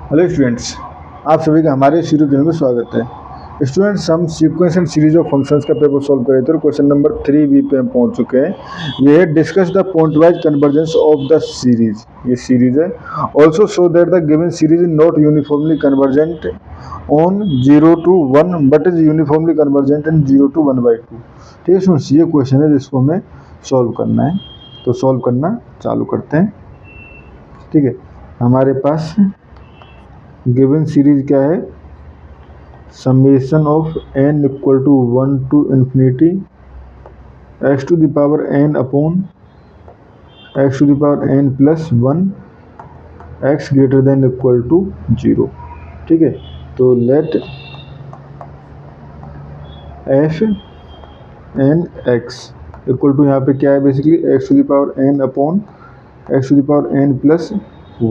Hello students, आप सभी का हमारे इस यूट्यूब चैनल में स्वागत है। स्टूडेंट्स, हम sequence and series of functions का पेपर सॉल्व कर रहे थे और क्वेश्चन नंबर 3B पे हम पहुंच चुके हैं। ये है discuss the point wise convergence of the series. ये सीरीज है। Also show that the given series is not uniformly convergent on 0 to 1 but is uniformly convergent in 0 to 1/2। ठीक है स्टूडेंट्स, ये क्वेश्चन है जिसको हमें सॉल्व करना है। तो सॉल्व करना चालू करते हैं। ठीक है, हमारे पास गिवन सीरीज क्या है? Summation of n equal to 1 to infinity x to the power n upon x to the power n plus 1 x greater than equal to 0। ठीक है, तो let f n x equal to यहाँ पे क्या है? Basically x to the power n upon x to the power n plus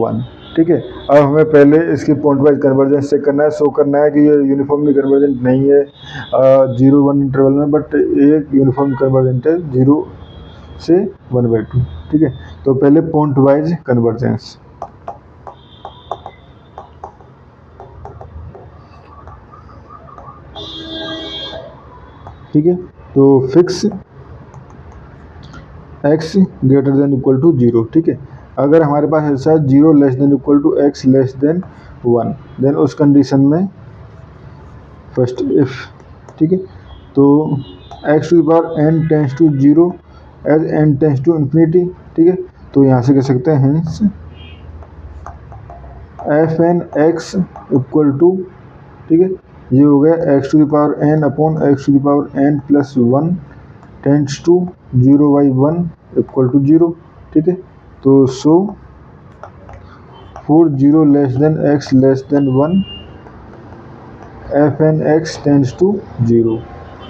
1। ठीक है, अब हमें पहले इसके पॉइंट वाइज कन्वर्जेंस चेक करना है, शो करना है कि ये यूनिफॉर्मली कन्वर्जेंट नहीं है 0-1 इंटरवल में, बट ये यूनिफॉर्म कन्वर्जेंट है 0 से 1/2। ठीक है, तो पहले पॉइंट वाइज कन्वर्जेंस। ठीक है, तो fix x greater than equal to 0। ठीक है, अगर हमारे पास ऐसा 0 less than equal to x less than 1, then उस कंडीशन में फर्स्ट इफ। ठीक है, तो x to the power n tends to 0 as n tends to infinity. ठीक है, तो यहाँ से कह सकते हैं hence F N x equal to, ठीक है, ये हो गया x to the power n upon x to the power n plus 1 tends to 0/1 equal to 0। ठीक है, तो so for 0 less than x less than 1 F N X tends to 0।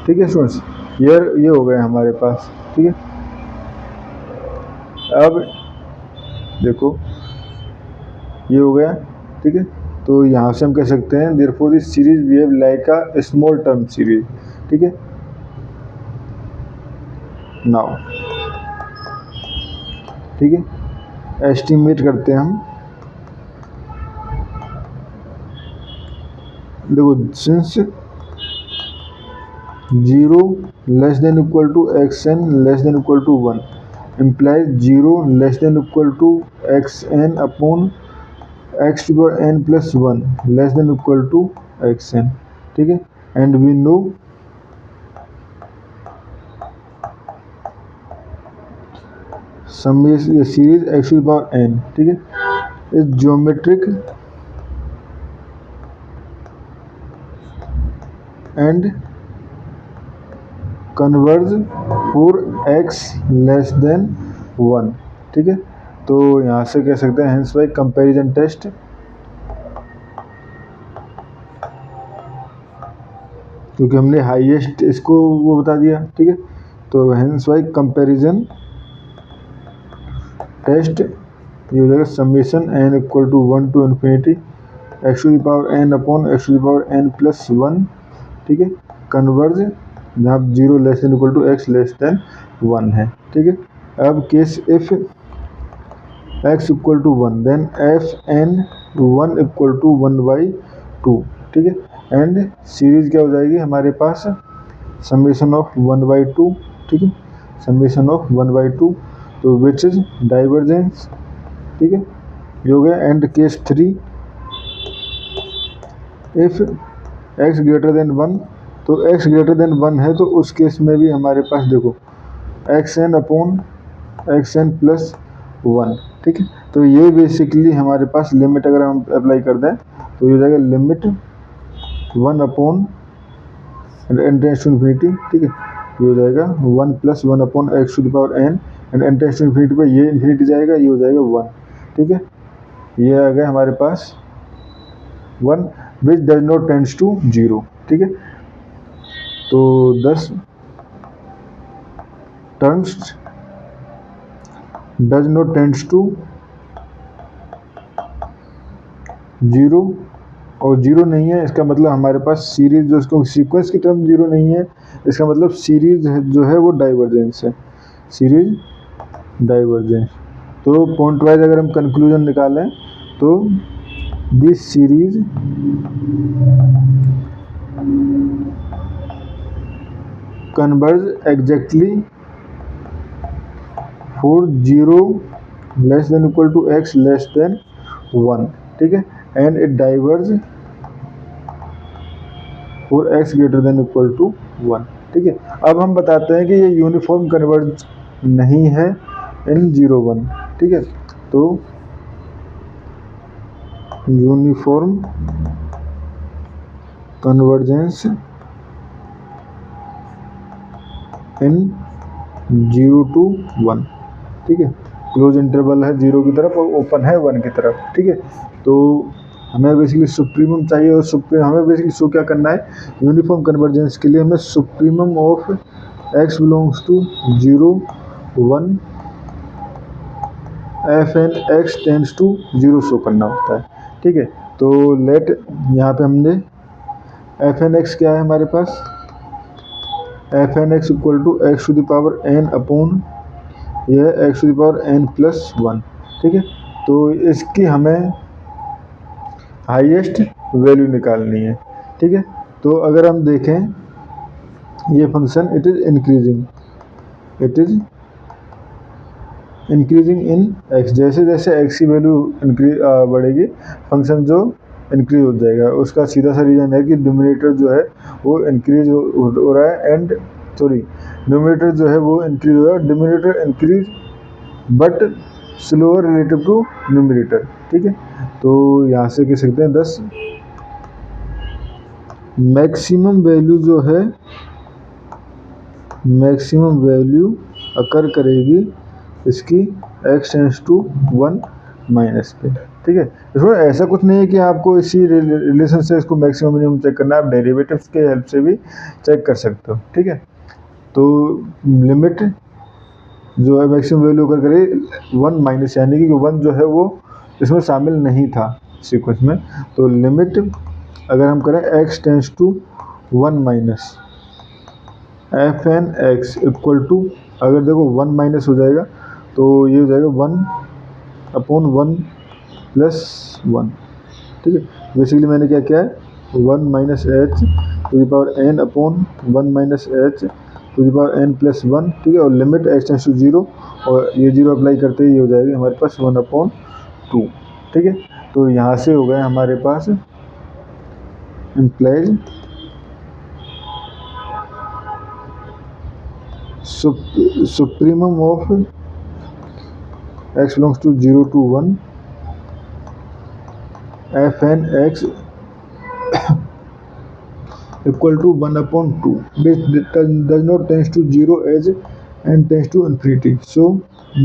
ठीक है स्टूडेंट्स, ये हो गया हमारे पास। ठीक है, अब देखो ये हो गया। ठीक है, तो यहाँ से हम कह सकते हैं therefore this series behave like a small term series. ठीक है, नाउ ठीक है, एस्टिमेट करते हैं हम। देखो, since 0 less than equal to xn less than equal to 1 implies 0 less than equal to xn upon x to the power n plus 1 less than equal to xn। ठीक है, and we know series x to the power n, ठीक है, is geometric and converge for x less than 1। ठीक है, तो यहाँ से कह सकते हैं हेंस बाय कंपैरिजन टेस्ट। क्योंकि हमने हाईएस्ट इसको वो बता दिया। ठीक है, तो हेंस बाय कंपैरिजन टेस्ट ये हो जाएगा summation n equal to 1 to infinity x to the power n upon x to the power n plus 1। ठीक है, कन्वर्ज जहाँ 0 less than equal to x less than 1 है। ठीक है, अब case if x equal to 1 then F N 1 equal to 1/2। ठीक है, and series क्या हो जाएगी हमारे पास? Summation of 1/2। ठीक है, समेशन ऑफ 1/2, तो विच इज डाइवर्जेंस। ठीक है, ये हो गया। And case 3 if x greater then 1, तो x ग्रेटर देन 1 है तो उस केस में भी हमारे पास देखो xn अपॉन xn प्लस 1। ठीक है, तो ये बेसिकली हमारे पास लिमिट अगर हम अप्लाई कर दें तो ये हो जाएगा limit 1 upon n tends to infinity. ठीक है, ये हो जाएगा 1 plus 1 upon x to the power n and n tends to infinity पर ये इन्फिनिटी जाएगा, ये हो जाएगा 1। ठीक है, ये आ गया हमारे पास 1 which does not tends to 0। ठीक है, तो 10 terms does not tends to 0 और 0 नहीं है, इसका मतलब हमारे पास सीरीज जो इसको सीक्वेंस की टर्म 0 नहीं है, इसका मतलब सीरीज जो है वो डाइवर्जेंस है, सीरीज डाइवर्जेंस। तो पॉइंट वाइज अगर हम कंक्लूजन निकालें तो this series converge exactly for 0 less than equal to x less than 1, ठीक है, and it diverge for x greater than equal to 1, ठीक है। अब हम बताते हैं कि ये यूनिफॉर्म कन्वर्ज नहीं है इन 0 1, ठीक है। तो यूनिफॉर्म कन्वर्जेंस इन 0 to 1, ठीक है। क्लोज इंटरवल है 0 की तरफ और ओपन है 1 की तरफ, ठीक है। तो हमें बेसिकली सुप्रीमम चाहिए और हमें बेसिकली शो क्या करना है, यूनिफॉर्म कन्वर्जेंस के लिए हमें supremum of x belongs to 0 1 F N X tends to 0 show करना होता है, ठीक है। तो लेट यहाँ पे हमने एफ एन एक्स क्या है हमारे पास, f N x equal to x to the power N upon यह x to the power N plus 1, ठीक है। तो इसकी हमें हाईएस्ट वैल्यू निकालनी है, ठीक है। तो अगर हम देखें ये function it is increasing in x, जैसे जैसे एक्स की वैल्यू बढ़ेगी फंक्शन जो इंक्रीज हो जाएगा। उसका सीधा सा रीज़न है कि न्यूमरेटर जो है वो इंक्रीज हो रहा है एंड न्यूमरेटर जो है वो इंक्रीज हो रहा है, denominator increase but slower relative to numerator, ठीक है। तो यहाँ से कह सकते हैं 10 मैक्सिमम वैल्यू जो है मैक्सिमम वैल्यू अकर करेगी इसकी x टेंस टू 1 माइनस पे, ठीक है। इसमें ऐसा कुछ नहीं है कि आपको इसी रिलेशन से इसको मैक्सिमम मिनिमम चेक करना है, आप डेरिवेटिव्स के हेल्प से भी चेक कर सकते हो, ठीक है। तो लिमिट जो है मैक्सिमम वैल्यू अगर करे 1 माइनस, यानी कि 1 जो है वो इसमें शामिल नहीं था सीक्वेंस में। तो लिमिट अगर हम करें x tends to 1 minus F N x equal to, अगर देखो 1 माइनस हो जाएगा तो ये हो जाएगा 1 अपॉन 1 प्लस 1, ठीक है। बेसिकली मैंने क्या किया है 1 minus H to the power N upon 1 minus H to the power N plus 1, ठीक है। और लिमिट एक्स टेंस टू 0 और ये 0 अप्लाई करते ही ये हो जाएगा हमारे पास 1 अपॉन 2, ठीक है। तो यहाँ से हो गए हमारे पास implies supremum of x belongs to 0 to 1 F N x equal to 1 upon 2 which does not tends to 0 as and tends to infinity, so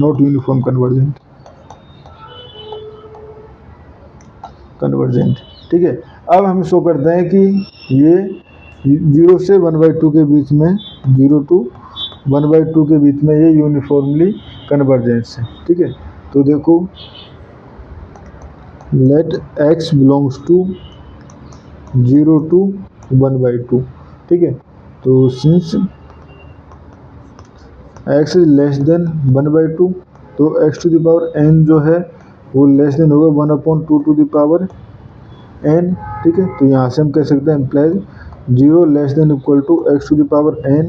not uniform convergent, ठीक है। अब हम शो करते हैं कि ये 0 से 1/2 के बीच में 0 to 1/2 के बीच में ये यूनिफॉर्मली कन्वर्जेंस है, ठीक है। तो देखो let x belongs to 0 to 1/2, ठीक है। तो since x is less than 1/2 तो x to the power n जो है वो लेस देन होगा 1 upon 2 to the power n, ठीक है। तो यहाँ से हम कह सकते हैं implies 0 less than equal to x to the power n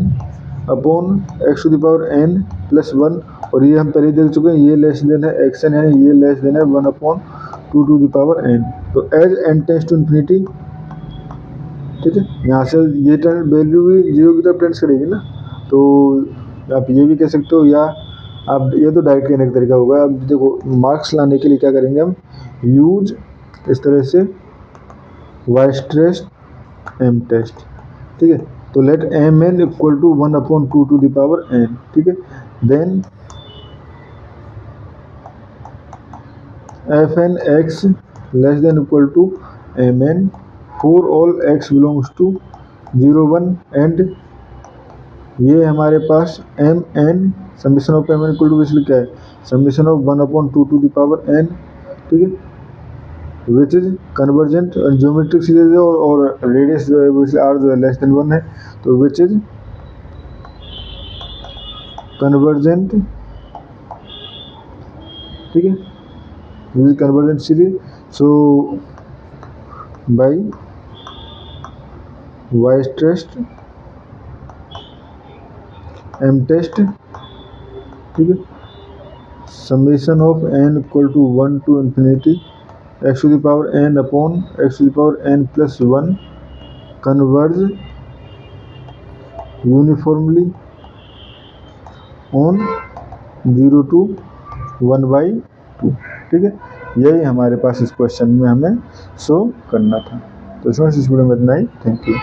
upon x to the power n plus 1, और ये हम पहले देख चुके हैं ये लेस देन है xn, यानी ये लेस देन है 1 upon 2 to the power n। तो as n tends to infinity, ठीक है, यहाँ से ये वैल्यू भी 0 की तरफ टेंड्स करेगी ना। तो आप ये भी कह सकते हो, या आप ये तो डायरेक्ट कहने का तरीका होगा। अब देखो मार्क्स लाने के लिए क्या करेंगे हम, यूज इस तरह से वाई टेस्ट एम टेस्ट, ठीक है। तो let m n equal to 1 upon 2 to the power n, ठीक है। Then F N x less than equal to m n for all x belongs to 0 1 and ये हमारे पास m n summation of m n equal to basically क्या है, summation of 1 upon 2 to the power n, ठीक है, which is convergent geometric series है और radius जो है बेसिकली r जो है लेस देन 1 है, तो विच इज कन्वर्जेंट, ठीक है, which is convergent series. So by Y test M test, ठीक है। Summation of N equal to 1 to infinity X to the power N upon X to the power N plus 1 converge uniformly on 0 to 1/2, ठीक है। यही हमारे पास इस question में हमें show करना था। तो स्टूडेंट्स इस वीडियो में इतना ही। Thank you.